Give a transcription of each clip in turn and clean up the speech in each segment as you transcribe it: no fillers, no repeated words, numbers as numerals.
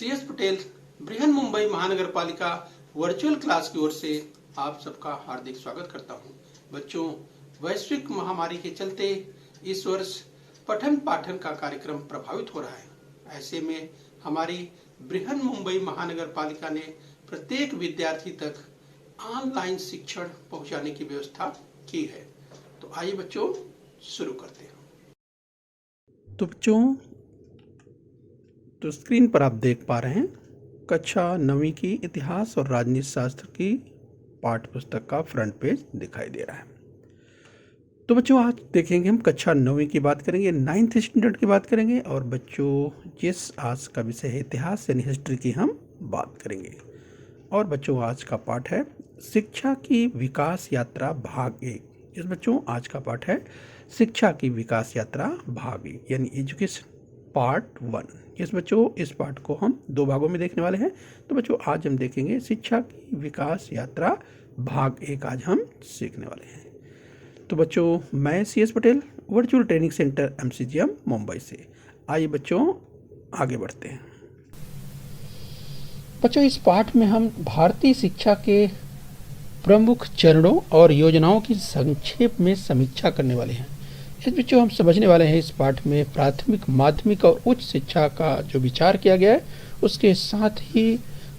CS Patel Brihan Mumbai महानगर पालिका virtual class की ओर से आप सबका हार्दिक स्वागत करता हूं। बच्चों, वैश्विक महामारी के चलते इस वर्ष पठन पाठन का कार्यक्रम प्रभावित हो रहा है। ऐसे में हमारी बृहन मुंबई महानगर पालिका ने प्रत्येक विद्यार्थी तक ऑनलाइन शिक्षण पहुंचाने की व्यवस्था की है। तो आइए बच्चों शुरू करते हैं। तो बच्चों, तो स्क्रीन पर आप देख पा रहे हैं कक्षा 9वीं की इतिहास और राजनीति शास्त्र की पाठ्य पुस्तक का फ्रंट पेज दिखाई दे रहा है। तो बच्चों, आज देखेंगे हम कक्षा 9वीं की बात करेंगे, 9th स्टैंडर्ड की बात करेंगे और बच्चों जिस आज का विषय है इतिहास यानी हिस्ट्री की हम बात करेंगे। और बच्चों आज का पाठ है शिक्षा की विकास यात्रा भाग 1। इस बच्चों आज का पाठ है शिक्षा की विकास यात्रा भाग 1 यानी एजुकेशन पार्ट 1। इस बच्चों इस पाठ को हम 2 भागों में देखने वाले हैं। तो बच्चों आज हम देखेंगे शिक्षा की विकास यात्रा भाग 1 आज हम सीखने वाले हैं। तो बच्चों मैं CS Patel virtual training centre MCGM Mumbai से। आइए बच्चों आगे बढ़ते हैं। बच्चों इस पाठ में हम भारतीय शिक्षा के प्रमुख चरणों और योजनाओं की संक्षेप में समीक्षा करने वाले हैं। इस बच्चों हम समझने वाले हैं इस पाठ में प्राथमिक, माध्यमिक और उच्च शिक्षा का जो विचार किया गया है, उसके साथ ही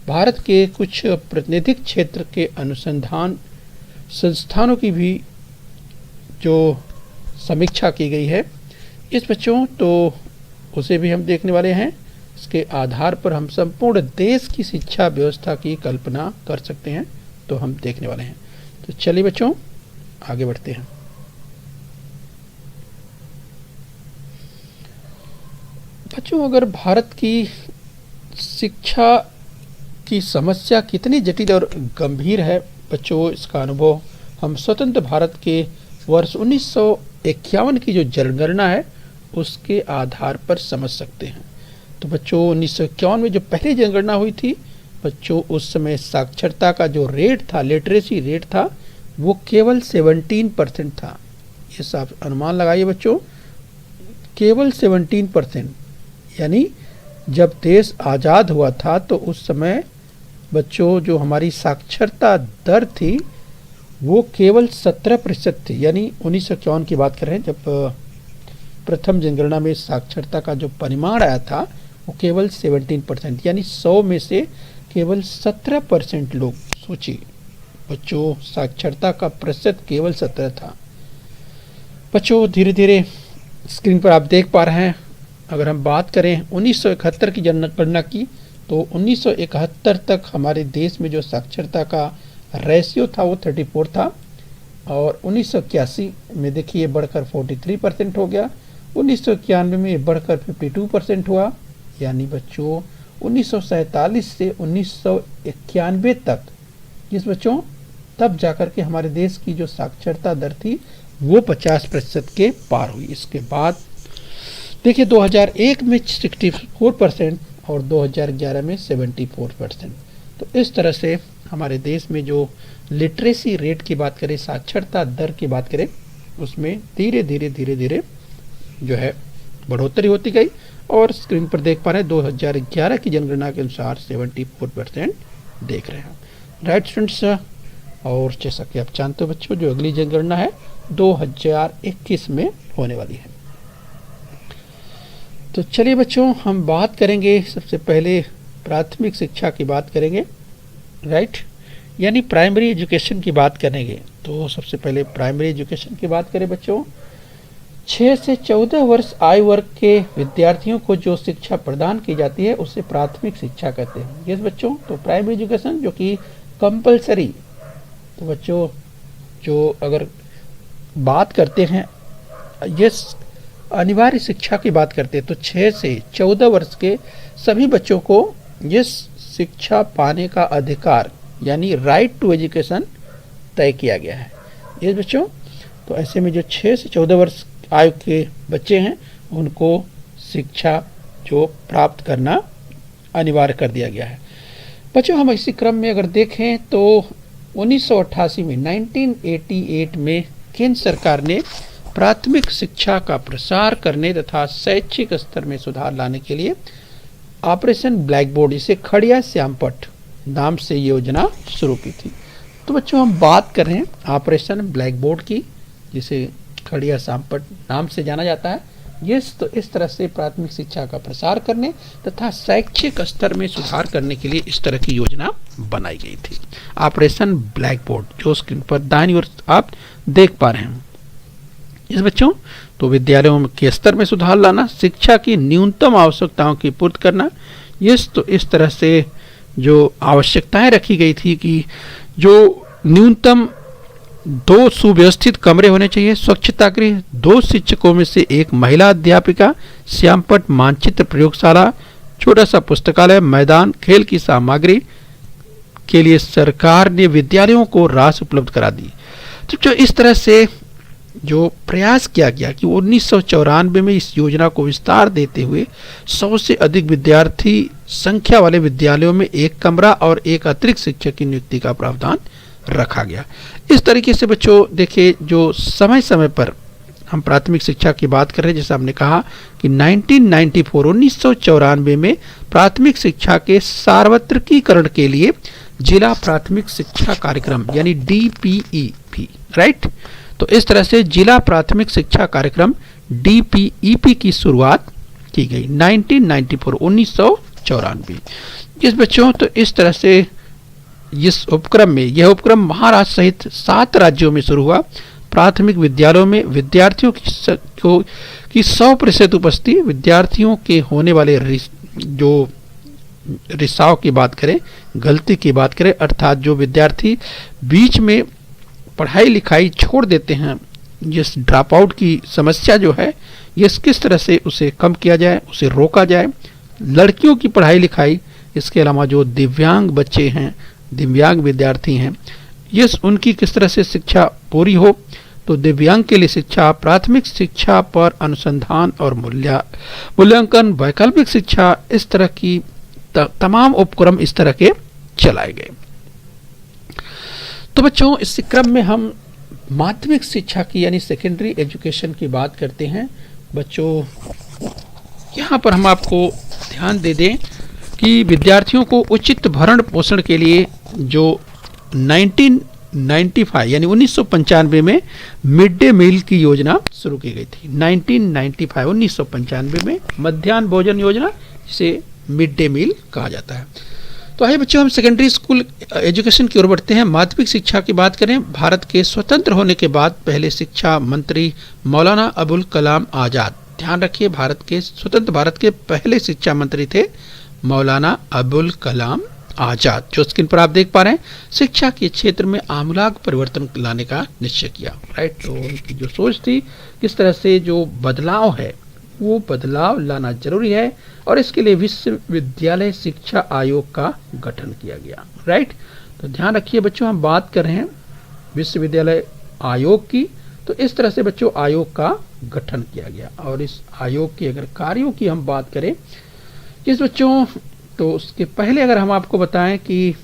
भारत के कुछ प्रतिनिधिक क्षेत्र के अनुसंधान संस्थानों की भी जो समीक्षा की गई है इस बच्चों, तो उसे भी हम देखने वाले हैं। इसके आधार पर हम संपूर्ण देश की शिक्षा व्यवस्था की कल्पना कर सकते हैं, तो हम देखने वाले हैं। तो चलिए बच्चों आगे बढ़ते हैं। बच्चों अगर भारत की शिक्षा की समस्या कितनी जटिल और गंभीर है बच्चों, इसका अनुभव हम स्वतंत्र भारत के वर्ष 1951 की जो जनगणना है उसके आधार पर समझ सकते हैं। तो बच्चों 1951 में जो पहली जनगणना हुई थी बच्चों, उस समय साक्षरता का जो रेट था, लिटरेसी रेट था, वो केवल 17% था। ये सब अनुमान लगाइए बच्चों, केवल 17%। यानी जब देश आज़ाद हुआ था तो उस समय बच्चों जो हमारी साक्षरता दर थी वो केवल 17% थी। यानी 1951 की बात कर रहे हैं जब प्रथम जनगणना में साक्षरता का जो परिमाण आया था वो केवल 17%, यानी 100 में से केवल 17% लोग, सोचिए बच्चों साक्षरता का प्रतिशत केवल 17 था। बच्चों धीरे धीरे स्क्रीन पर आप देख पा रहे हैं, अगर हम बात करें 1971 की जनगणना की तो 1971 तक हमारे देश में जो साक्षरता का रेशियो था वो 34 था और 1981 में देखिए बढ़कर 43% हो गया, 1991 में बढ़कर 52% हुआ। यानी बच्चों 1947 से 1991 तक जिस बच्चों तब जाकर के हमारे देश की जो साक्षरता दर थी वो 50% के पार हुई। इसके बाद देखिए 2001 में 64% और 2011 में 74%। तो इस तरह से हमारे देश में जो लिटरेसी रेट की बात करें, साक्षरता दर की बात करें, उसमें धीरे धीरे जो है बढ़ोतरी होती गई और स्क्रीन पर देख पा रहे हैं 2011 की जनगणना के अनुसार 74% देख रहे हैं। राइट स्टूडेंट्स, और जैसा कि आप जानते हो बच्चों जो अगली जनगणना है 2021 में होने वाली है। तो चलिए बच्चों हम बात करेंगे, सबसे पहले प्राथमिक शिक्षा की बात करेंगे, राइट, यानी प्राइमरी एजुकेशन की बात करेंगे। तो सबसे पहले प्राइमरी एजुकेशन की बात करें बच्चों, 6 से 14 वर्ष आयु वर्ग के विद्यार्थियों को जो शिक्षा प्रदान की जाती है उसे प्राथमिक शिक्षा कहते हैं। यस बच्चों, तो प्राइमरी एजुकेशन जो कि कंपलसरी, तो बच्चों जो अगर बात करते हैं यस अनिवार्य शिक्षा की बात करते हैं तो 6 से 14 वर्ष के सभी बच्चों को यस शिक्षा पाने का अधिकार यानी राइट टू एजुकेशन तय किया गया है। ये बच्चों, तो ऐसे में जो 6 से 14 वर्ष आयु के बच्चे हैं उनको शिक्षा जो प्राप्त करना अनिवार्य कर दिया गया है। बच्चों हम इसी क्रम में अगर देखें तो 1988 में 1988 में केंद्र सरकार ने प्राथमिक शिक्षा का प्रसार करने तथा शैक्षिक स्तर में सुधार लाने के लिए ऑपरेशन ब्लैक बोर्ड, इसे खड़िया श्यामपट नाम से योजना शुरू की थी। तो बच्चों हम बात कर रहे हैं ऑपरेशन ब्लैक बोर्ड की, जिसे खड़िया श्यामपट नाम से जाना जाता है। तो इस तरह से प्राथमिक शिक्षा का प्रसार करने तथा शैक्षिक स्तर में सुधार करने के लिए इस तरह की योजना बनाई गई थी, ऑपरेशन ब्लैक बोर्ड, जो स्क्रीन पर दाहिनी ओर आप देख पा रहे हैं। इस बच्चों तो विद्यालयों के स्तर में सुधार लाना, शिक्षा की न्यूनतम आवश्यकताओं की पूर्ति करना। तो इस तरह से जो आवश्यकताएं रखी गई थी कि जो न्यूनतम 2 सुव्यवस्थित कमरे होने चाहिए, स्वच्छता गृह, 2 शिक्षकों में से 1 महिला अध्यापिका, श्यामपट मानचित्र प्रयोगशाला, छोटा सा पुस्तकालय, मैदान, खेल की सामग्री के लिए सरकार ने विद्यालयों को राशि उपलब्ध करा दी। तो जो इस तरह से जो प्रयास किया गया कि 1994 में इस योजना को विस्तार देते हुए 100 से अधिक विद्यार्थी संख्या वाले विद्यालयों में 1 कमरा और 1 अतिरिक्त शिक्षक की नियुक्ति का प्रावधान रखा गया। इस तरीके से बच्चों देखिए, जो समय समय पर हम प्राथमिक शिक्षा की बात कर रहे हैं, जैसे हमने कहा कि 1994 में प्राथमिक शिक्षा के सार्वत्रिकीकरण के लिए जिला प्राथमिक शिक्षा कार्यक्रम यानी DPEP, राइट। तो इस तरह से जिला प्राथमिक शिक्षा कार्यक्रम DPEP की शुरुआत की गई 1994। इस बच्चों तो इस तरह से इस उपक्रम में यह उपक्रम महाराष्ट्र सहित 7 राज्यों में शुरू हुआ। प्राथमिक विद्यालयों में विद्यार्थियों की 100% उपस्थिति, विद्यार्थियों के होने वाले जो रिसाव की बात करें, गलती की बात करें, अर्थात जो विद्यार्थी बीच में पढ़ाई लिखाई छोड़ देते हैं, जिस ड्रॉप आउट की समस्या जो है, ये किस तरह से उसे कम किया जाए, उसे रोका जाए। लड़कियों की पढ़ाई लिखाई, इसके अलावा जो दिव्यांग बच्चे हैं, दिव्यांग विद्यार्थी हैं, ये उनकी किस तरह से शिक्षा पूरी हो। तो दिव्यांग के लिए शिक्षा, प्राथमिक शिक्षा पर अनुसंधान और मूल्यांकन, वैकल्पिक शिक्षा, इस तरह की तमाम उपक्रम इस तरह के चलाए गए। तो बच्चों इस क्रम में हम माध्यमिक शिक्षा की यानी सेकेंडरी एजुकेशन की बात करते हैं। बच्चों यहाँ पर हम आपको ध्यान दे दें कि विद्यार्थियों को उचित भरण पोषण के लिए जो 1995 यानी 1995 में मिड डे मील की योजना शुरू की गई थी। 1995 में मध्याह्न भोजन योजना, जिसे मिड डे मील कहा जाता है। तो आइए बच्चों हम सेकेंडरी स्कूल एजुकेशन की ओर बढ़ते हैं। माध्यमिक शिक्षा की बात करें, भारत के स्वतंत्र होने के बाद पहले शिक्षा मंत्री मौलाना अबुल कलाम आज़ाद, ध्यान रखिए स्वतंत्र भारत के पहले शिक्षा मंत्री थे मौलाना अबुल कलाम आज़ाद, जो स्क्रीन पर आप देख पा रहे हैं। शिक्षा के क्षेत्र में आमूलाग्र परिवर्तन लाने का निश्चय किया, राइट। तो उनकी जो सोच थी, किस तरह से जो बदलाव है वो बदलाव लाना जरूरी है, और इसके लिए विश्वविद्यालय शिक्षा आयोग का गठन किया गया, राइट। तो ध्यान रखिए बच्चों, हम बात कर रहे हैं विश्वविद्यालय आयोग की। तो इस तरह से बच्चों आयोग का गठन किया गया, और इस आयोग के अगर कार्यों की हम बात करें इस बच्चों, तो उसके पहले अगर हम आपको बताएं कि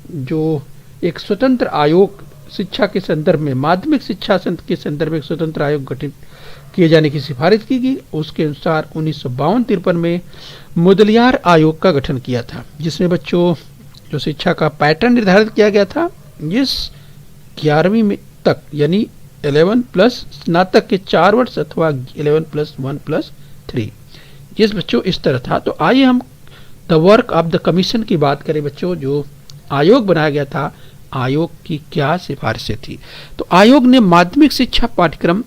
जो एक स्वतंत्र आयोग शिक्षा के संदर्भ में, माध्यमिक शिक्षा के संदर्भ में एक स्वतंत्र आयोग गठित किए जाने की सिफारिश की गई। उसके अनुसार 1952-53 में मुदलियार आयोग का गठन किया था, जिसमें बच्चों जो शिक्षा का पैटर्न निर्धारित किया गया था, जिस 11वीं में तक यानी 11 प्लस स्नातक के 4 वर्ष अथवा 11+1+3, जिस बच्चों इस तरह था। तो आइए हम the work of the commission की बात करें बच्चों। जो आयोग बनाया गया था, आयोग की क्या सिफारिशें थी। तो आयोग ने माध्यमिक शिक्षा पाठ्यक्रम,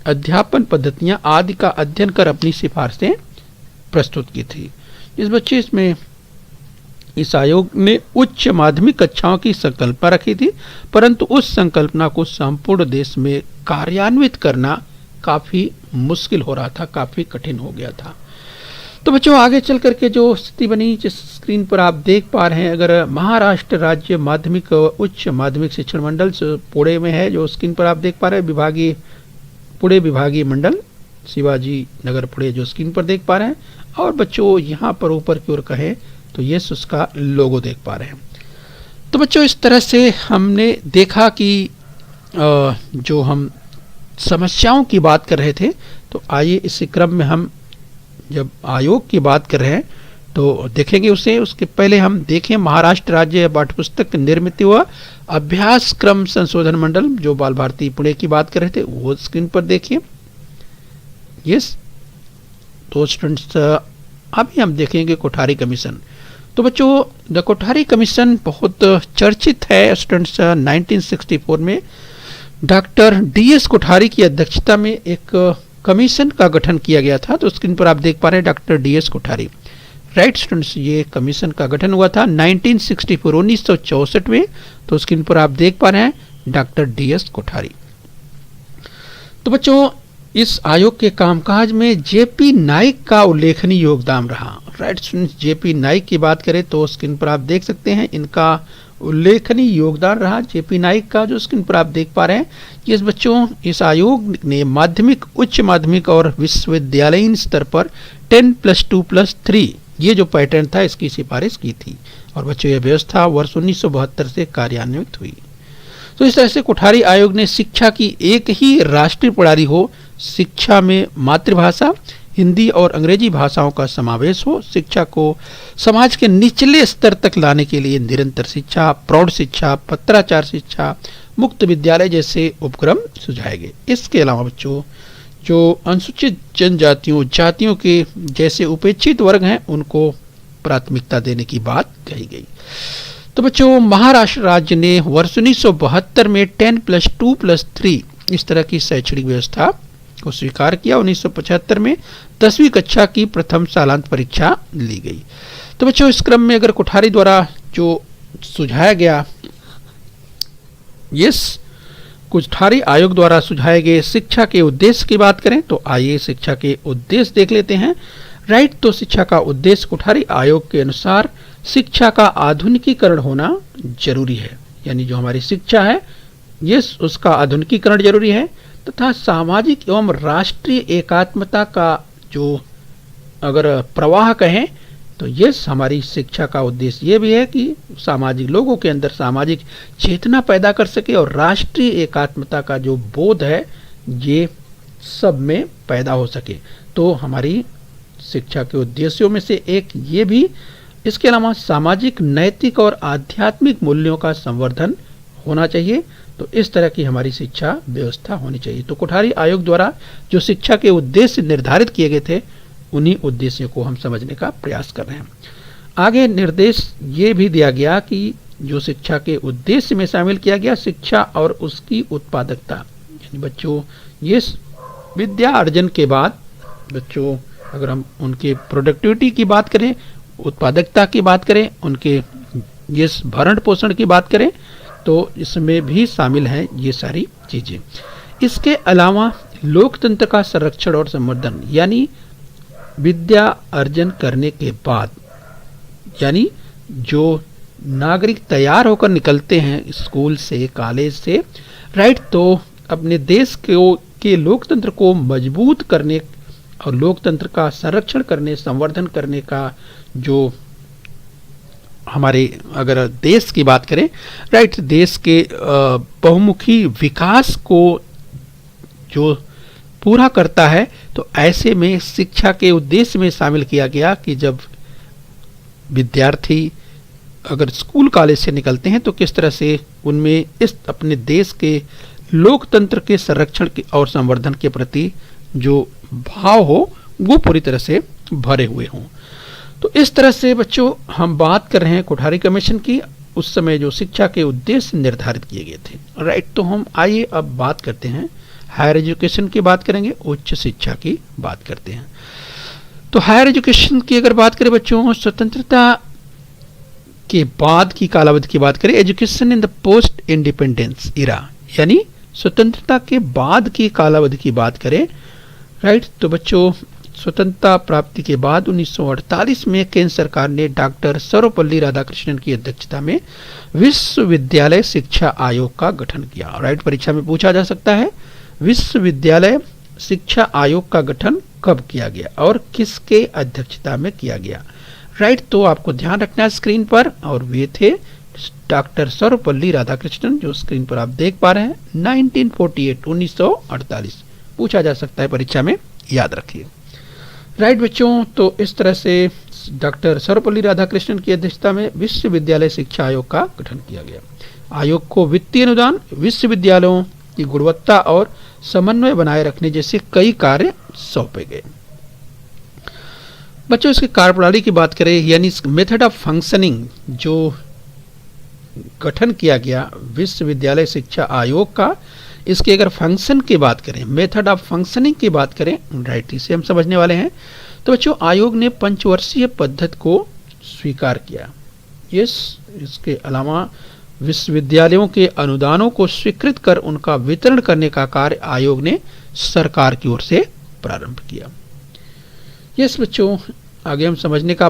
अध्यापन पद्धतियां आदि का अध्ययन कर अपनी सिफारिशें प्रस्तुत की थी। इसमें इस आयोग ने उच्च माध्यमिक कक्षाओं की संकल्पना रखी थी, परंतु उस संकल्पना को संपूर्ण देश में कार्यान्वित करना काफी मुश्किल हो रहा था, काफी कठिन हो गया था। तो बच्चों आगे चल करके जो स्थिति बनी, जिस स्क्रीन पर आप देख पा रहे हैं, अगर महाराष्ट्र राज्य माध्यमिक उच्च माध्यमिक शिक्षण मंडल पुणे में है, जो स्क्रीन पर आप देख पा रहे हैं, पुणे विभागीय मंडल शिवाजी नगर पुणे, जो स्क्रीन पर देख पा रहे हैं। और बच्चों यहाँ पर ऊपर की ओर कहें तो ये उसका लोगो देख पा रहे हैं। तो बच्चों इस तरह से हमने देखा कि जो हम समस्याओं की बात कर रहे थे, तो आइए इस क्रम में हम जब आयोग की बात कर रहे हैं तो देखेंगे उसे। उसके पहले हम देखें महाराष्ट्र राज्य पाठ्यपुस्तक निर्मित व अभ्यास क्रम संशोधन मंडल, जो बाल भारती पुणे की बात कर रहे थे, वो स्क्रीन पर देखिए। यस, तो स्टूडेंट्स अभी हम देखेंगे कोठारी कमीशन। तो बच्चों द कोठारी कमीशन बहुत चर्चित है स्टूडेंट्स। 1964 में डॉक्टर DS कोठारी की अध्यक्षता में एक कमीशन का गठन किया गया था। तो स्क्रीन पर आप देख पा रहे हैं doctor DS Kothari, right students. ये कमीशन का गठन हुआ था 1964 1964 में। तो स्क्रीन पर आप देख पा रहे हैं डॉक्टर DS कोठारी। तो बच्चों इस आयोग के कामकाज में JP नाइक का उल्लेखनीय योगदान रहा, राइट स्टूडेंट्स। JP नाइक की बात करें तो स्क्रीन पर आप देख सकते हैं इनका उल्लेखनीय योगदान रहा JP नाइक का, जो स्क्रीन पर आप देख पा रहे हैं। इस बच्चों इस आयोग ने माध्यमिक, उच्च माध्यमिक और विश्वविद्यालयीन स्तर पर 10+2+3 ये जो पैटर्न था इसकी सिफारिश की थी। और बच्चों यह व्यवस्था वर्ष 1972 से कार्यान्वित हुई। तो इस तरह से कोठारी आयोग ने शिक्षा की एक ही राष्ट्रीय प्रणाली हो, शिक्षा में मातृभाषा हिंदी और अंग्रेजी भाषाओं का समावेश हो, शिक्षा को समाज के निचले स्तर तक लाने के लिए निरंतर शिक्षा, प्रौढ़ शिक्षा, पत्राचार शिक्षा, मुक्त विद्यालय जैसे उपक्रम सुझाए गए। इसके अलावा बच्चों जो अनुसूचित जनजातियों, जातियों के जैसे उपेक्षित वर्ग हैं उनको प्राथमिकता देने की बात कही गई। तो बच्चों महाराष्ट्र राज्य ने वर्ष 1972 में 10+2+3 इस तरह की शैक्षणिक व्यवस्था को स्वीकार किया। 1975 में 10वीं कक्षा की प्रथम सालांत परीक्षा ली गई। तो बच्चों इस क्रम में अगर कोठारी द्वारा जो सुझाया गया, कोठारी आयोग द्वारा सुझाए गए शिक्षा के उद्देश्य की बात करें तो आइए शिक्षा के उद्देश्य देख लेते हैं, राइट। तो शिक्षा का उद्देश्य कोठारी आयोग के अनुसार शिक्षा का आधुनिकीकरण होना जरूरी है, यानी जो हमारी शिक्षा है उसका आधुनिकीकरण जरूरी है, तथा सामाजिक एवं राष्ट्रीय एकात्मता का जो अगर प्रवाह कहें तो हमारी शिक्षा का उद्देश्य ये भी है कि सामाजिक लोगों के अंदर सामाजिक चेतना पैदा कर सके और राष्ट्रीय एकात्मता का जो बोध है ये सब में पैदा हो सके। तो हमारी शिक्षा के उद्देश्यों में से एक ये भी, इसके अलावा सामाजिक, नैतिक और आध्यात्मिक मूल्यों का संवर्धन होना चाहिए। तो इस तरह की हमारी शिक्षा व्यवस्था होनी चाहिए। तो कोठारी आयोग द्वारा जो शिक्षा के उद्देश्य निर्धारित किए गए थे उन्हीं उद्देश्यों को हम समझने का प्रयास कर रहे हैं। आगे निर्देश ये भी दिया गया कि जो शिक्षा के उद्देश्य में शामिल किया गया शिक्षा और उसकी उत्पादकता, यानी बच्चों ये विद्या अर्जन के बाद बच्चों अगर हम उनके प्रोडक्टिविटी की बात करें, उत्पादकता की बात करें, उनके ये भरण पोषण की बात करें तो इसमें भी शामिल हैं ये सारी चीजें। इसके अलावा लोकतंत्र का संरक्षण और संवर्धन, यानी विद्या अर्जन करने के बाद, यानी जो नागरिक तैयार होकर निकलते हैं स्कूल से, कॉलेज से, राइट, तो अपने देश के लोकतंत्र को मजबूत करने और लोकतंत्र का संरक्षण करने, संवर्धन करने का जो हमारे अगर देश की बात करें, राइट, देश के बहुमुखी विकास को जो पूरा करता है, तो ऐसे में शिक्षा के उद्देश्य में शामिल किया गया कि जब विद्यार्थी अगर स्कूल कॉलेज से निकलते हैं तो किस तरह से उनमें इस अपने देश के लोकतंत्र के संरक्षण के और संवर्धन के प्रति जो भाव हो वो पूरी तरह से भरे हुए हों। तो इस तरह से बच्चों हम बात कर रहे हैं कोठारी कमीशन की, उस समय जो शिक्षा के उद्देश्य निर्धारित किए गए थे, राइट। तो हम आइए अब बात करते हैं हायर एजुकेशन की बात करेंगे, उच्च शिक्षा की बात करते हैं। तो हायर एजुकेशन की अगर बात करें बच्चों, स्वतंत्रता के बाद की कालावधि की बात करें, education in the post independence era, यानी स्वतंत्रता के बाद की कालावधि की बात करें, राइट। तो बच्चों स्वतंत्रता प्राप्ति के बाद 1948 में केंद्र सरकार ने डॉक्टर सर्वपल्ली राधाकृष्णन की अध्यक्षता में विश्वविद्यालय शिक्षा आयोग का गठन किया, राइट। परीक्षा में पूछा जा सकता है विश्वविद्यालय शिक्षा आयोग का गठन कब किया गया और किसके अध्यक्षता में किया गया, राइट। तो आपको ध्यान रखना है स्क्रीन पर, और वे थे डॉक्टर सर्वपल्ली राधाकृष्णन, जो स्क्रीन पर आप देख पा रहे हैं, 1948 पूछा जा सकता है परीक्षा में, याद रखिए, राइट बच्चों। तो इस तरह से डॉक्टर सर्वपल्ली राधाकृष्णन की अध्यक्षता में विश्वविद्यालय शिक्षा आयोग का गठन किया गया। आयोग को वित्तीय अनुदान, विश्वविद्यालयों की गुणवत्ता और समन्वय बनाए रखने जैसे कई कार्य सौंपे गए। बच्चों, इसकी कार्यप्रणाली की बात करें यानी मेथड ऑफ फंक्शनिंग जो गठन किया गया विश्वविद्यालय शिक्षा आयोग का, इसके अगर फंक्शन की बात करें, मेथड ऑफ फंक्शनिंग की बात करें, राइट, इसे हम समझने वाले हैं। तो बच्चों, आयोग ने पंचवर्षीय पद्धति को स्वीकार किया। इसके अलावा विश्वविद्यालयों के अनुदानों को स्वीकृत कर उनका वितरण करने का कार्य आयोग ने सरकार की ओर से प्रारंभ किया। यस बच्चों, आगे हम समझने का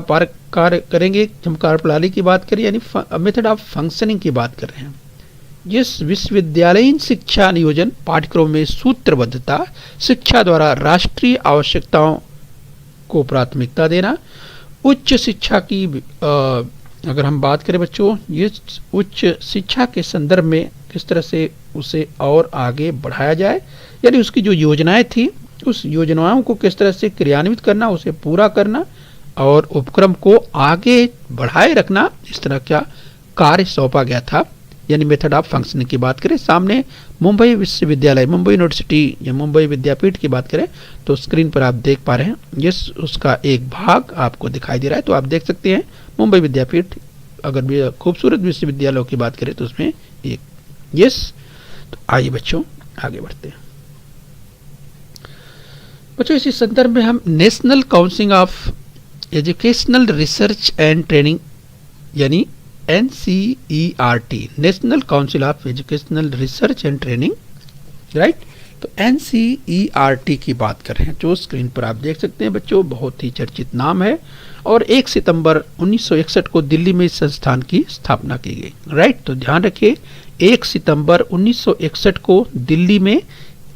कार्य करेंगे। हम कार्यप्रणाली की बात करें यानी मेथड ऑफ फंक्शनिंग की बात कर रहे हैं। जिस विश्वविद्यालयीन शिक्षा नियोजन पाठ्यक्रम में सूत्रबद्धता, शिक्षा द्वारा राष्ट्रीय आवश्यकताओं को प्राथमिकता देना, उच्च शिक्षा की अगर हम बात करें बच्चों, ये उच्च शिक्षा के संदर्भ में किस तरह से उसे और आगे बढ़ाया जाए, यानी उसकी जो योजनाएं थी उस योजनाओं को किस तरह से क्रियान्वित करना, उसे पूरा करना और उपक्रम को आगे बढ़ाए रखना, इस तरह का कार्य सौंपा गया था। यानी मेथड ऑफ फंक्शनिंग की बात करें, सामने मुंबई विश्वविद्यालय, मुंबई यूनिवर्सिटी या मुंबई विद्यापीठ की बात करें तो स्क्रीन पर आप देख पा रहे हैं, यस उसका एक भाग आपको दिखाई दे रहा है। तो आप देख सकते हैं मुंबई विद्यापीठ, अगर भी खूबसूरत विश्वविद्यालयों की बात करें तो उसमें एक, यस। तो आइए बच्चों आगे बढ़ते हैं। बच्चों, इसी संदर्भ में हम national council of educational research and training यानी NCERT, national council of educational research and training, right. तो NCERT की बात कर रहे हैं, जो स्क्रीन पर आप देख सकते हैं बच्चों, बहुत ही चर्चित नाम है और 1 सितंबर 1961 को दिल्ली में इस संस्थान की स्थापना की गई, राइट। तो ध्यान रखिए 1 सितंबर 1961 को दिल्ली में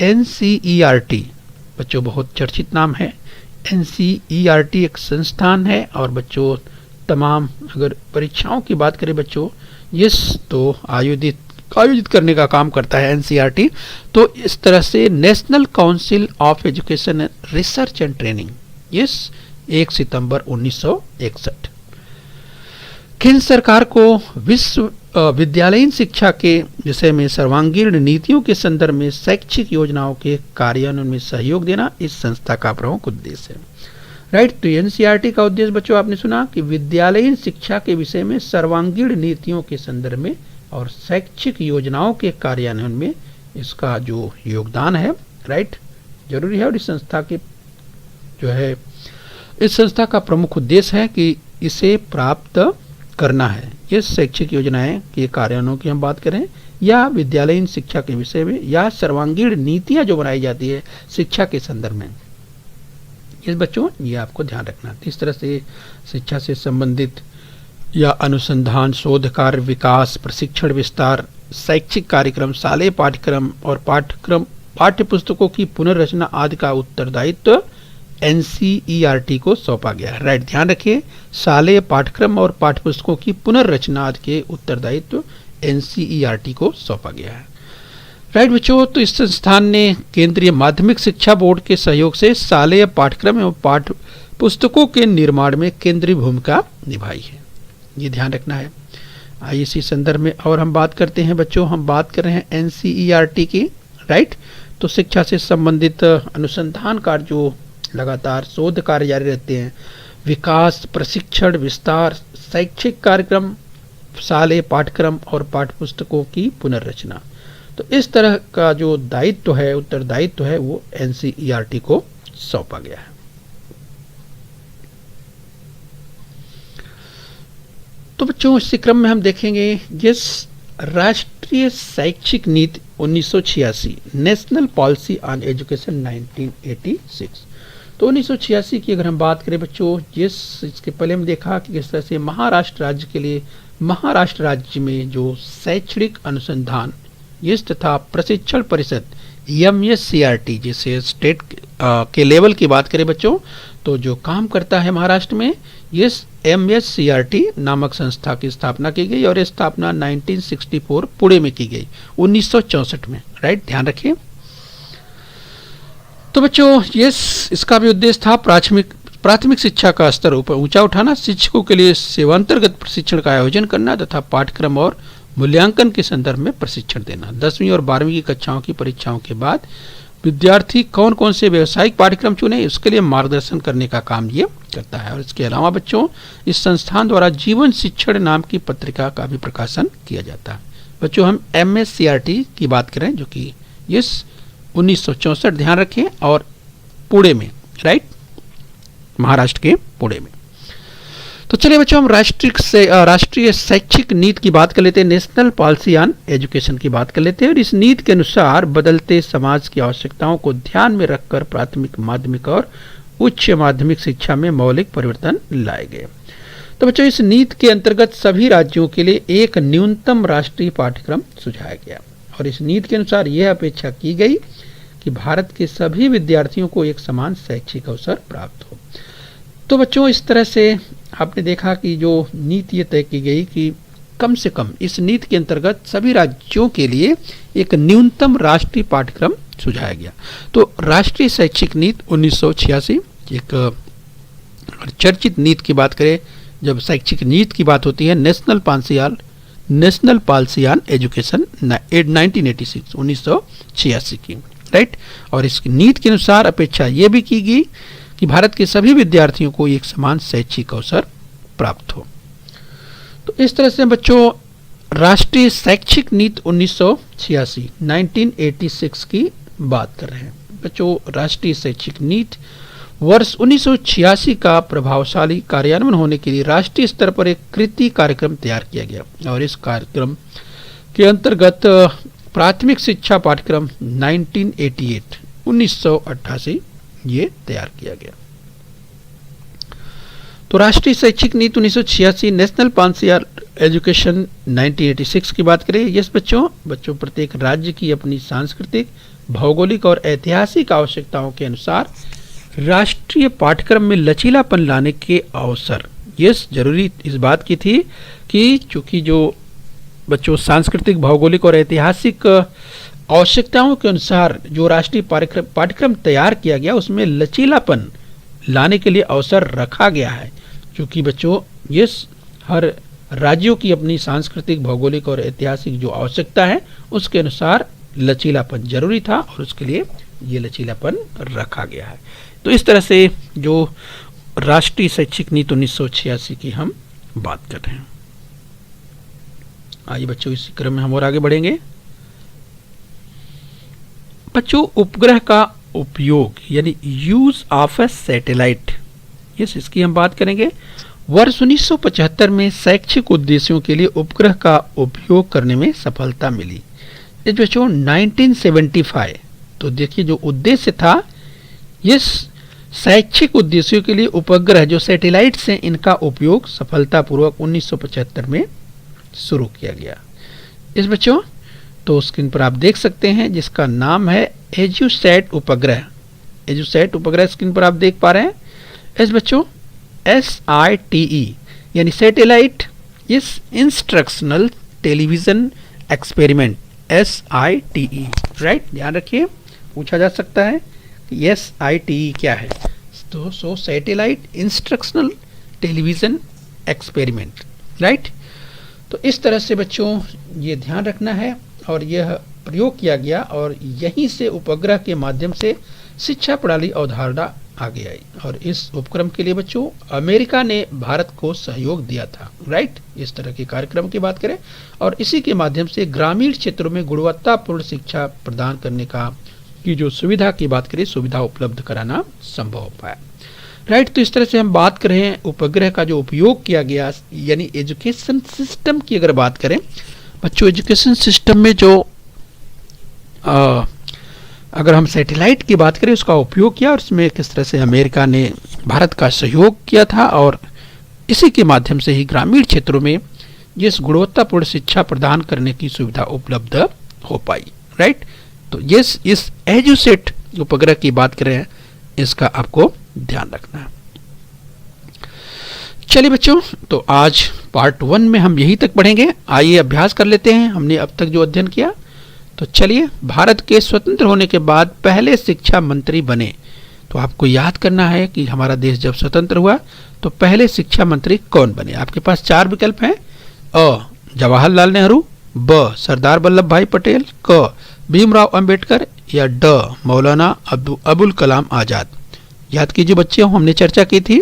NCERT, बच्चों बहुत चर्चित नाम है। NCERT एक संस्थान है और बच्चों तमाम अगर परीक्षाओं की बात करें बच्चों, यस तो आयोजित करने का काम करता है NCERT। तो इस तरह से national council of education research and training, yes 1 सितंबर 1961। केंद्र सरकार को विश्वविद्यालयीन शिक्षा के विषय में सर्वांगीण नीतियों के संदर्भ में शैक्षिक योजनाओं के कार्यान्वयन में सहयोग देना इस संस्था का प्रमुख उद्देश्य है, राइट। तो NCERT का उद्देश्य बच्चों आपने सुना कि विद्यालयीन शिक्षा के विषय में सर्वांगीण नीतियों के संदर्भ में और शैक्षिक योजनाओं के कार्यान्वयन में इसका जो योगदान है, राइट, जरूरी है। और इस संस्था के जो है, इस संस्था का प्रमुख उद्देश्य है कि इसे प्राप्त करना है। ये शैक्षिक योजनाएं के कार्यान्वयन की हम बात करें या विद्यालयीन शिक्षा के विषय में या सर्वांगीण नीतियां जो बनाई जाती है शिक्षा के संदर्भ में, इस बच्चों ये आपको ध्यान रखना। इस तरह से शिक्षा से संबंधित या अनुसंधान, शोध कार्य, विकास, प्रशिक्षण, विस्तार, शैक्षिक कार्यक्रम, शालेय पाठ्यक्रम और पाठ्य पुस्तकों की पुनर्रचना आदि का उत्तरदायित्व NCERT को सौंपा गया है, राइट। ध्यान रखिए शालेय पाठ्यक्रम और पाठ्य पुस्तकों की पुनर्रचना आदि के उत्तरदायित्व NCERT को सौंपा गया है, राइट बच्चों। तो इस संस्थान ने केंद्रीय माध्यमिक शिक्षा बोर्ड के सहयोग से शालेय पाठ्यक्रम एवं पाठ्य पुस्तकों के निर्माण में केंद्रीय भूमिका निभाई है, ये ध्यान रखना है। आइए इसी संदर्भ में और हम बात करते हैं बच्चों, हम बात कर रहे हैं NCERT की, राइट। तो शिक्षा से संबंधित अनुसंधान कार्य जो लगातार शोध कार्य जारी रहते हैं, विकास, प्रशिक्षण, विस्तार, शैक्षिक कार्यक्रम, शालेय पाठ्यक्रम और पाठ्य पुस्तकों की पुनर्रचना, तो इस तरह का जो दायित्व है, उत्तरदायित्व है, वो NCERT को सौंपा गया है। तो बच्चों इसी क्रम में हम देखेंगे जिस राष्ट्रीय शैक्षिक नीति 1986, नेशनल पॉलिसी ऑन एजुकेशन 1986। तो 1986 की अगर हम बात करें बच्चों, इसके पहले हम देखा कि किस तरह से महाराष्ट्र राज्य के लिए महाराष्ट्र राज्य में जो शैक्षणिक अनुसंधान तथा प्रशिक्षण परिषद MSCRT, जिसे स्टेट के लेवल की बात करें बच्चों, तो जो काम करता है महाराष्ट्र में, ये MSCRT नामक संस्था की स्थापना की गई और ये स्थापना 1964 पुणे में की गई 1964 में, राइट, ध्यान रखिए। तो बच्चों ये इसका भी उद्देश्य था प्राथमिक शिक्षा का स्तर ऊंचा उठाना, शिक्षकों के लिए सेवांतर्गत प्रशिक्षण का आयोजन करना तथा पाठ्यक्रम और मूल्यांकन के संदर्भ में प्रशिक्षण देना। 10वीं और 12वीं की कक्षाओं की परीक्षाओं के बाद विद्यार्थी कौन कौन से व्यावसायिक पाठ्यक्रम चुने, उसके लिए मार्गदर्शन करने का काम ये करता है। और इसके अलावा बच्चों, इस संस्थान द्वारा जीवन शिक्षण नाम की पत्रिका का भी प्रकाशन किया जाता है। बच्चों, हम MSCRT की बात करें जो कि इस 1964, ध्यान रखें, और पुणे में, राइट, महाराष्ट्र के पुणे में। तो चलिए बच्चों, हम राष्ट्रीय शैक्षिक नीति की बात कर लेते हैं, नेशनल पॉलिसी ऑन एजुकेशन की बात कर लेते हैं। और इस नीति के अनुसार बदलते समाज की आवश्यकताओं को ध्यान में रखकर प्राथमिक, माध्यमिक और उच्च माध्यमिक शिक्षा में मौलिक परिवर्तन लाए गए। तो बच्चों, इस नीति के अंतर्गत सभी राज्यों के लिए एक न्यूनतम राष्ट्रीय पाठ्यक्रम सुझाया गया। और इस नीति के अनुसार यह अपेक्षा की गई कि भारत के सभी विद्यार्थियों को एक समान शैक्षिक अवसर प्राप्त हो। तो बच्चों, इस तरह से आपने देखा कि जो नीति ये तय की गई कि कम से कम इस नीति के अंतर्गत सभी राज्यों के लिए एक न्यूनतम राष्ट्रीय पाठ्यक्रम सुझाया गया। तो राष्ट्रीय शैक्षिक नीति 1986 एक चर्चित नीति की बात करें, जब शैक्षिक नीति की बात होती है, नेशनल पॉलिसी ऑन एजुकेशन 1986 की, राइट। और इस नीति के अनुसार अपेक्षा यह भी की गई कि भारत के सभी विद्यार्थियों को एक समान शैक्षिक अवसर प्राप्त हो। तो इस तरह से बच्चों, राष्ट्रीय शैक्षिक नीति 1986 की बात कर रहे हैं। बच्चों, राष्ट्रीय शैक्षिक नीति वर्ष 1986 का प्रभावशाली कार्यान्वयन होने के लिए राष्ट्रीय स्तर पर एक कृति कार्यक्रम तैयार किया गया। और इस कार्यक्रम के अंतर्गत प्राथमिक शिक्षा पाठ्यक्रम 1988 ये तैयार किया गया। तो राष्ट्रीय शैक्षिक नीति 1986, नेशनल पॉलिसी ऑन एजुकेशन 1986 की बात करें। यस बच्चों, प्रत्येक राज्य की अपनी सांस्कृतिक, भौगोलिक और ऐतिहासिक आवश्यकताओं के अनुसार राष्ट्रीय पाठ्यक्रम में लचीलापन लाने के अवसर। यस, जरूरी इस बात की थी कि चूंकि जो बच्चों सांस्कृतिक, भौगोलिक और ऐतिहासिक आवश्यकताओं के अनुसार जो राष्ट्रीय पाठ्यक्रम तैयार किया गया, उसमें लचीलापन लाने के लिए अवसर रखा गया है। क्योंकि बच्चों, यस, हर राज्यों की अपनी सांस्कृतिक, भौगोलिक और ऐतिहासिक जो आवश्यकता है, उसके अनुसार लचीलापन जरूरी था और उसके लिए ये लचीलापन रखा गया है। तो इस तरह से जो राष्ट्रीय शैक्षिक नीति 1986 की हम बात कर रहे हैं। आइए बच्चों, इसी क्रम में हम और आगे बढ़ेंगे। बच्चों, उपग्रह का उपयोग यानी use of A satellite, yes, इसकी हम बात करेंगे। वर्ष 1975 में शैक्षिक उद्देश्यों के लिए उपग्रह का उपयोग करने में सफलता मिली। इस बच्चों 1975, तो देखिए जो उद्देश्य था, यस, शैक्षिक उद्देश्यों के लिए उपग्रह जो सैटेलाइट्स हैं, इनका उपयोग सफलतापूर्वक 1975 में शुरू किया गया। इस बच्चों, तो स्क्रीन पर आप देख सकते हैं जिसका नाम है एजुसैट उपग्रह। एजुसैट उपग्रह स्क्रीन पर आप देख पा रहे हैं। इस बच्चों SITE यानी satellite instructional television experiment, SITE, right. ध्यान रखिए, पूछा जा सकता है कि SITE क्या है। तो satellite instructional television experiment, right. तो इस तरह से बच्चों ये ध्यान रखना है और यह प्रयोग किया गया और यहीं से उपग्रह के माध्यम से शिक्षा प्रणाली अवधारणा आगे आई। और इस उपक्रम के लिए बच्चों अमेरिका ने भारत को सहयोग दिया था, राइट। इस तरह के कार्यक्रम की बात करें और इसी के माध्यम से ग्रामीण क्षेत्रों में गुणवत्तापूर्ण शिक्षा प्रदान करने की जो सुविधा की बात करें, सुविधा उपलब्ध कराना संभव हो पाया, राइट। तो इस तरह से हम बात कर रहे हैं उपग्रह का जो उपयोग किया गया, यानी एजुकेशन सिस्टम की अगर बात करें बच्चों, एजुकेशन सिस्टम में जो अगर हम सैटेलाइट की बात करें उसका उपयोग किया और इसमें किस तरह से अमेरिका ने भारत का सहयोग किया था और इसी के माध्यम से ही ग्रामीण क्षेत्रों में जिस गुणवत्तापूर्ण शिक्षा प्रदान करने की सुविधा उपलब्ध हो पाई, राइट। तो इस एजुसेट उपग्रह की बात करें, इसका आपको ध्यान रखना है। चलिए बच्चों, तो आज पार्ट 1 में हम यहीं तक पढ़ेंगे। आइए अभ्यास कर लेते हैं हमने अब तक जो अध्ययन किया। तो चलिए, भारत के स्वतंत्र होने के बाद पहले शिक्षा मंत्री बने तो आपको याद करना है कि हमारा देश जब स्वतंत्र हुआ तो पहले शिक्षा मंत्री कौन बने। आपके पास 4 विकल्प हैं। अ जवाहरलाल नेहरू, ब सरदार वल्लभ भाई पटेल, क भीमराव अंबेडकर या ड मौलाना अबुल कलाम आजाद। याद कीजिए बच्चों, हमने चर्चा की थी।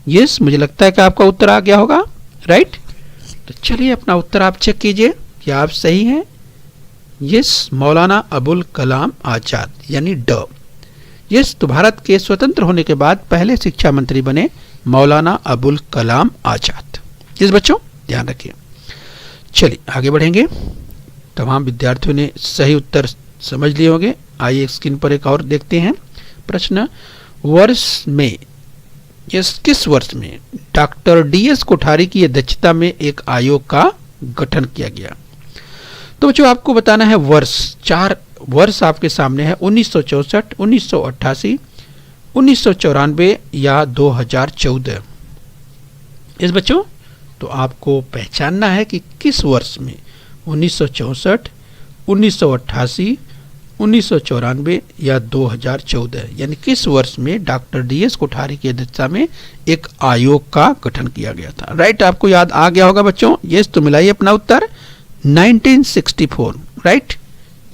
यस, मुझे लगता है कि आपका उत्तर आ गया होगा, राइट। तो चलिए अपना उत्तर आप चेक कीजिए कि आप सही हैं। यस, मौलाना अबुल कलाम आजाद यानी ड। यस, तो भारत के स्वतंत्र होने के बाद पहले शिक्षा मंत्री बने मौलाना अबुल कलाम आजाद। यस बच्चों, ध्यान रखिए। चलिए आगे बढ़ेंगे। तमाम विद्यार्थियों ने सही उत्तर समझ लिए होंगे। आइए स्क्रीन पर एक और देखते हैं प्रश्न। वर्ष में, यस किस वर्ष में डॉक्टर DS कोठारी की अध्यक्षता में एक आयोग का गठन किया गया। तो बच्चों आपको बताना है वर्ष। 4 वर्ष आपके सामने है, 1964, 1988, 1994 या 2014। इस बच्चों तो आपको पहचानना है कि किस वर्ष में 1964, 1988, 1994 या 2014 यानी किस वर्ष में डॉक्टर DS कोठारी की अध्यक्षता में एक आयोग का गठन किया गया था। राइट, आपको याद आ गया होगा बच्चों। यस, तो मिलाइए अपना उत्तर 1964। राइट,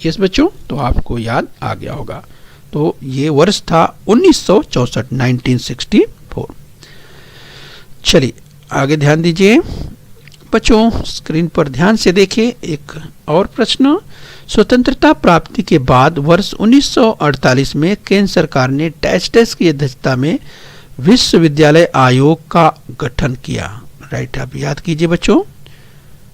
यस बच्चों, तो आपको याद आ गया होगा। तो ये वर्ष था 1964, 1964। चलिए आगे ध्यान दीजिए बच्चों, स्क्रीन पर ध्यान से देखिए एक और प्रश्न। स्वतंत्रता प्राप्ति के बाद वर्ष 1948 में केंद्र सरकार ने डैश की अध्यक्षता में विश्वविद्यालय आयोग का गठन किया। राइट, आप याद कीजिए बच्चों,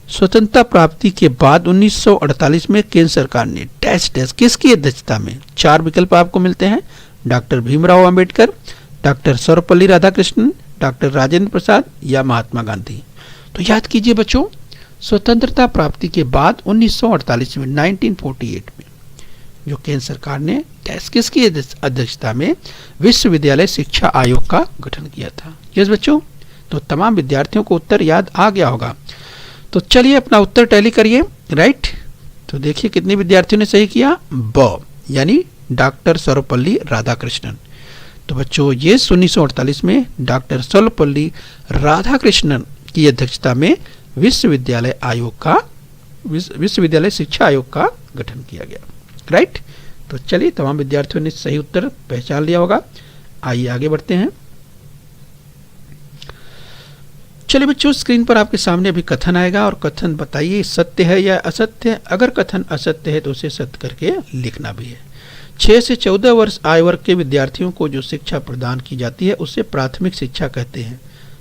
स्वतंत्रता प्राप्ति के बाद 1948 में केंद्र सरकार ने डैश किसकी अध्यक्षता में। 4 विकल्प आपको मिलते हैं। Doctor Bhimrao Ambedkar, doctor Sarvepalli Radhakrishnan, doctor Rajendra Prasad या महात्मा गांधी। तो याद कीजिए बच्चों, स्वतंत्रता प्राप्ति के बाद 1948 में 1948 में जो केंद्र सरकार ने डैश किसकी अध्यक्षता में विश्वविद्यालय शिक्षा आयोग का गठन किया था। यस बच्चों, तो तमाम विद्यार्थियों को उत्तर याद आ गया होगा। तो चलिए अपना उत्तर टैली करिए। राइट, तो देखिए कितने विद्यार्थियों ने सही किया। ब यानी डॉक्टर सर्वपल्ली राधाकृष्णन। तो बच्चों ये 1948 में डॉक्टर सर्वपल्ली राधाकृष्णन की अध्यक्षता में विश्वविद्यालय शिक्षा आयोग का गठन किया गया। राइट, तो चलिए तमाम विद्यार्थियों ने सही उत्तर पहचान लिया होगा। आइए आगे बढ़ते हैं। चलिए बच्चों, स्क्रीन पर आपके सामने अभी कथन आएगा और कथन बताइए सत्य है या असत्य है। अगर कथन असत्य है तो उसे सत्य करके लिखना भी है। 6 से 14 वर्ष आयु वर्ग के विद्यार्थियों को जो शिक्षा प्रदान की जाती है उसे प्राथमिक शिक्षा कहते हैं।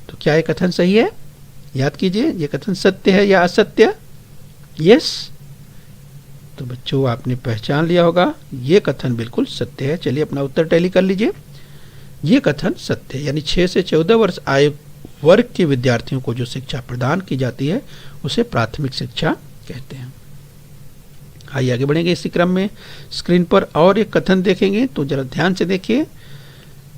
तो क्या ये कथन सही है? याद कीजिए, ये कथन सत्य है या असत्य? यस, तो बच्चों आपने पहचान लिया होगा, ये कथन बिल्कुल सत्य है। चलिए अपना उत्तर टैली कर लीजिए। ये कथन सत्य है, यानी 6 से 14 वर्ष आयु वर्ग के विद्यार्थियों को जो शिक्षा प्रदान की जाती है उसे प्राथमिक शिक्षा कहते हैं। आइए आगे बढ़ेंगे इसी क्रम में। स्क्रीन पर और एक कथन देखेंगे तो जरा ध्यान से देखिए।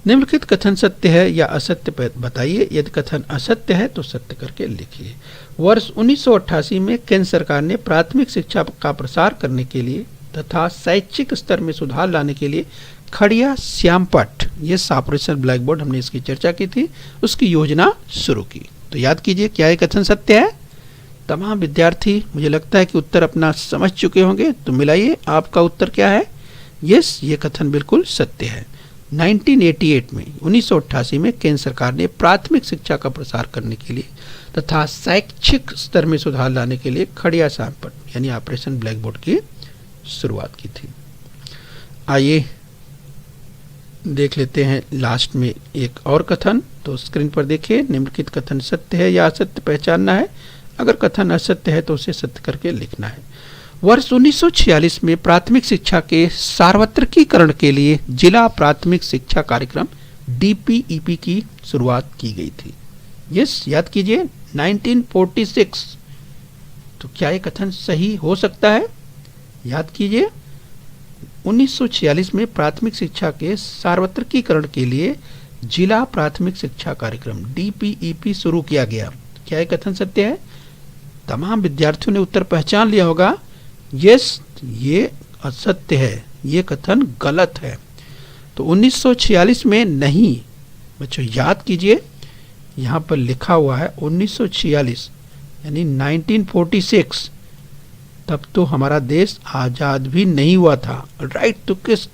निम्नलिखित कथन सत्य है या असत्य बताइए। यदि कथन असत्य है तो सत्य करके लिखिए। वर्ष 1988 में केंद्र सरकार ने प्राथमिक शिक्षा का प्रसार करने के लिए तथा शैक्षिक स्तर में सुधार लाने के लिए खड़िया श्यामपट्ट, ये ऑपरेशन ब्लैक बोर्ड, हमने इसकी चर्चा की थी, उसकी योजना शुरू की। तो याद कीजिए, क्या ये कथन सत्य है? तमाम विद्यार्थी मुझे लगता है कि उत्तर अपना समझ चुके होंगे। तो मिलाइए, आपका उत्तर क्या है? यस, ये कथन बिल्कुल सत्य है। 1988 में 1988 में केंद्र सरकार ने प्राथमिक शिक्षा का प्रसार करने के लिए तथा शैक्षिक स्तर में सुधार लाने के लिए खड़िया श्यामपट्ट यानी ऑपरेशन ब्लैक बोर्ड की शुरुआत की थी। आइए देख लेते हैं लास्ट में एक और कथन। तो स्क्रीन पर देखिए, निम्नलिखित कथन सत्य है या असत्य पहचानना है। अगर कथन असत्य है तो उसे सत्य करके लिखना है। वर्ष 1946 में प्राथमिक शिक्षा के सार्वत्रिकीकरण के लिए जिला प्राथमिक शिक्षा कार्यक्रम DPEP की शुरुआत की गई थी। यस, याद कीजिए 1946। तो क्या ये कथन सही हो सकता है? याद कीजिए, 1946 में प्राथमिक शिक्षा के सार्वत्रिकीकरण के लिए जिला प्राथमिक शिक्षा कार्यक्रम DPEP शुरू किया गया। क्या ये कथन सत्य है? तमाम विद्यार्थियों ने उत्तर पहचान लिया होगा। यस, ये असत्य है, ये कथन गलत है। तो 1946 में नहीं, बच्चों याद कीजिए, यहाँ पर लिखा हुआ है 1946 यानी 1946, तब तो हमारा देश आज़ाद भी नहीं हुआ था। राइट, तो किस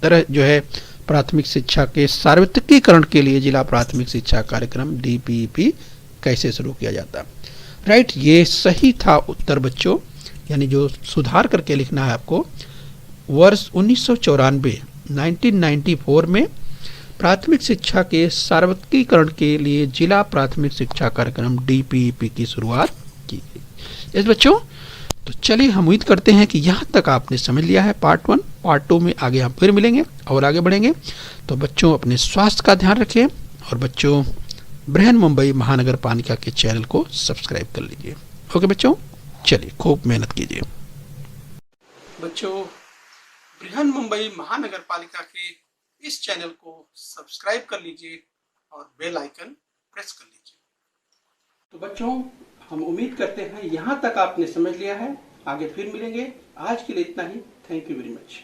तरह जो है प्राथमिक शिक्षा के सार्वत्रिकीकरण के लिए जिला प्राथमिक शिक्षा कार्यक्रम DPEP कैसे शुरू किया जाता। राइट, ये सही था उत्तर बच्चों, यानी जो सुधार करके लिखना है आपको, वर्ष 1994 में प्राथमिक शिक्षा के सार्वत्रिकीकरण के लिए जिला प्राथमिक शिक्षा कार्यक्रम DPEP की शुरुआत की गई। इस बच्चों, तो चलिए हम उम्मीद करते हैं कि यहाँ तक आपने समझ लिया है पार्ट 1। पार्ट 2 में आगे हम फिर मिलेंगे और आगे बढ़ेंगे। तो बच्चों अपने स्वास्थ्य का ध्यान रखें और बच्चों बृहन मुंबई महानगर पालिका के चैनल को सब्सक्राइब कर लीजिए। ओके बच्चों, चलिए खूब मेहनत कीजिए। बच्चों बृहन मुंबई महानगर पालिका के इस चैनल को सब्सक्राइब कर लीजिए और बेल आइकन प्रेस कर लीजिए। तो बच्चों हम उम्मीद करते हैं यहाँ तक आपने समझ लिया है। आगे फिर मिलेंगे। आज के लिए इतना ही। Thank you very much.